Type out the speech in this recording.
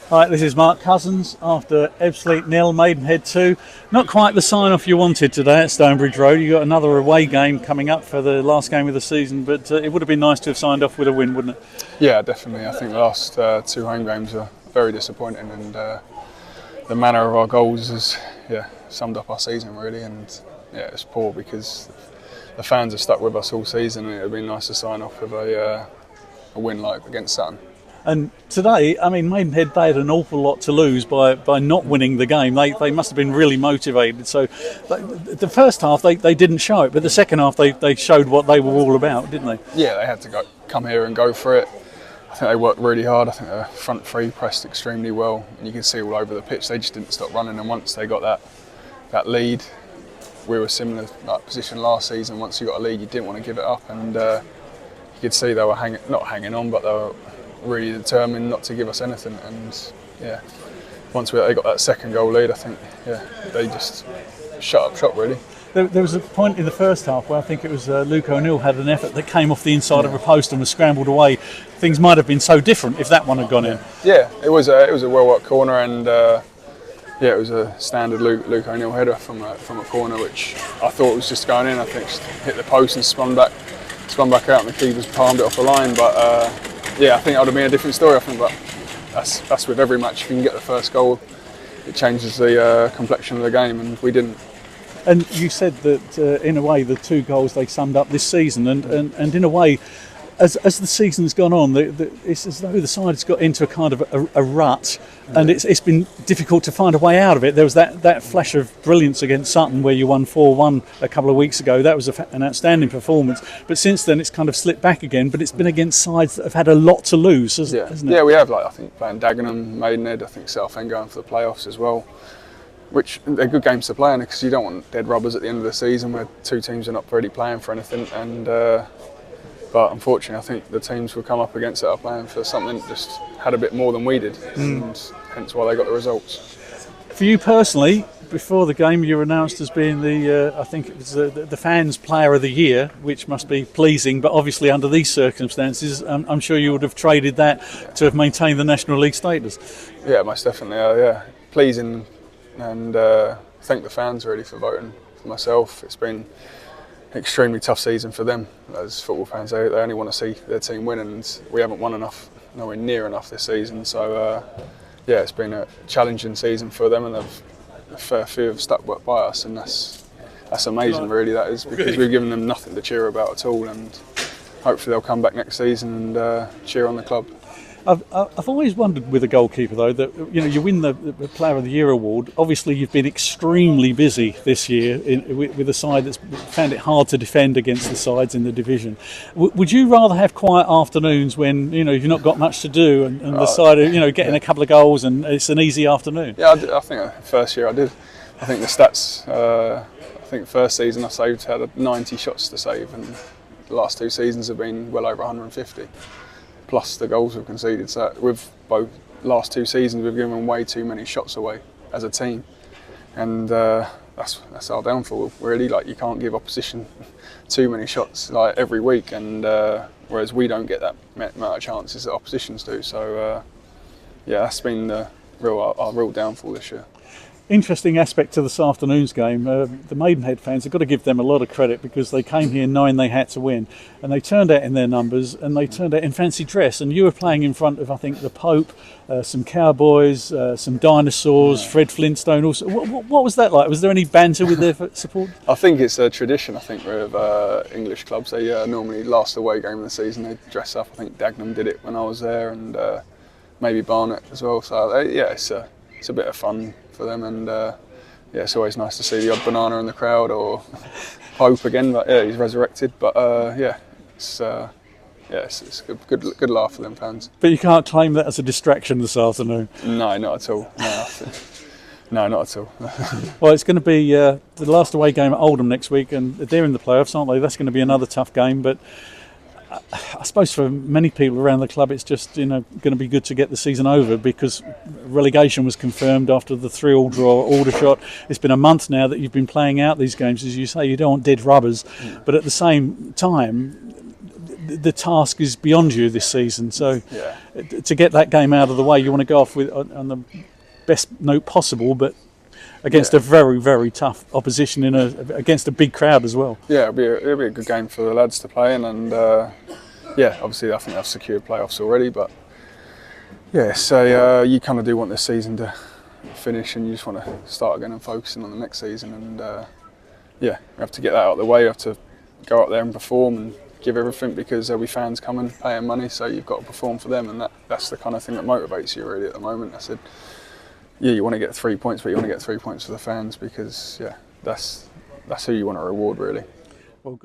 Hi, this is Mark Cousins after Ebbsfleet 0, Maidenhead 2. Not quite the sign-off you wanted today at Stonebridge Road. You got another away game coming up for the last game of the season, but it would have been nice to have signed off with a win, wouldn't it? Yeah, definitely. I think the last two home games were very disappointing, and the manner of our goals has summed up our season really. And it's poor because the fans have stuck with us all season, and it would be nice to sign off with a win like against Sutton. And today, I mean, Maidenhead, they had an awful lot to lose by not winning the game. They must have been really motivated. So the first half, they didn't show it, but the second half, they showed what they were all about, didn't they? Yeah, they had to come here and go for it. I think they worked really hard. I think the front three pressed extremely well, and you can see all over the pitch, they just didn't stop running. And once they got that lead, we were similar like position last season. Once you got a lead, you didn't want to give it up, and you could see they were not hanging on, but they were really determined not to give us anything. And once they got that second goal lead, I think they just shut up shop really. There was a point in the first half where I think it was Luke O'Neill had an effort that came off the inside of a post and was scrambled away. Things might have been so different if that one had gone in. Yeah, it was a well worked corner, and it was a standard Luke O'Neill header from a corner, which I thought was just going in. I think just hit the post and spun back out, and the keeper's palmed it off the line. But I think it would have been a different story. I think, but that's with every match. If you can get the first goal, it changes the complexion of the game, and we didn't. And you said that in a way the two goals they summed up this season, and in a way, as the season's gone on, it's as though the side's got into a kind of a rut, and it's been difficult to find a way out of it. There was that flash of brilliance against Sutton where you won 4-1 a couple of weeks ago. That was an outstanding performance. But since then it's kind of slipped back again, but it's been against sides that have had a lot to lose, hasn't it? Yeah, we have. I think playing Dagenham, Maidenhead, I think Southend going for the playoffs as well, which they're good games to play in because you don't want dead rubbers at the end of the season where two teams are not really playing for anything. And but unfortunately, I think the teams who come up against it are playing for something that just had a bit more than we did, and hence why they got the results. For you personally, before the game, you were announced as being I think it was the fans' player of the year, which must be pleasing. But obviously, under these circumstances, I'm sure you would have traded that to have maintained the National League status. Yeah, most definitely. Pleasing, and thank the fans really for voting for myself. It's been extremely tough season for them as football fans. They only want to see their team win, and we haven't won enough, nowhere near enough this season. So it's been a challenging season for them, and a fair few have stuck by us, and that's amazing really, that is, because we've given them nothing to cheer about at all, and hopefully they'll come back next season and cheer on the club. I've always wondered with a goalkeeper though that you win the Player of the Year award. Obviously, you've been extremely busy this year with a side that's found it hard to defend against the sides in the division. Would you rather have quiet afternoons when you've not got much to do and the side getting a couple of goals and it's an easy afternoon? Yeah, I think the first year I did. I think the stats. I think first season I had 90 shots to save, and the last two seasons have been well over 150. Plus the goals we've conceded. So with both last two seasons, we've given way too many shots away as a team, and that's our downfall. Really, you can't give opposition too many shots every week, and whereas we don't get that amount of chances that oppositions do. So that's been our real downfall this year. Interesting aspect to this afternoon's game. The Maidenhead fans have got to give them a lot of credit because they came here knowing they had to win, and they turned out in their numbers and they turned out in fancy dress. And you were playing in front of, I think, the Pope, some cowboys, some dinosaurs, Fred Flintstone. Also, what was that like? Was there any banter with their support? I think it's a tradition. I think with English clubs, they normally last away game of the season they dress up. I think Dagenham did it when I was there, and maybe Barnet as well. So it's a bit of fun for them, and it's always nice to see the odd banana in the crowd or Pope again. But he's resurrected. But it's a good laugh for them fans. But you can't claim that as a distraction this afternoon. No, not at all. No, not at all. Well, it's going to be the last away game at Oldham next week, and they're in the playoffs, aren't they? That's going to be another tough game, but I suppose for many people around the club, it's just going to be good to get the season over because relegation was confirmed after the 3-3 draw at Aldershot. It's been a month now that you've been playing out these games, as you say. You don't want dead rubbers, but at the same time, the task is beyond you this season. So Yeah. to get that game out of the way, you want to go off with on the best note possible, but against a very, very tough opposition against a big crowd as well. Yeah, it'll be a good game for the lads to play in, and yeah, obviously I think they've secured playoffs already, but yeah, so you kind of do want this season to finish, and you just want to start again and focusing on the next season, and yeah, we have to get that out of the way. You have to go out there and perform and give everything, because there'll be fans coming, paying money, so you've got to perform for them, and that's the kind of thing that motivates you really at the moment. I said, yeah, you want to get 3 points, but you want to get 3 points for the fans, because yeah, that's who you want to reward really.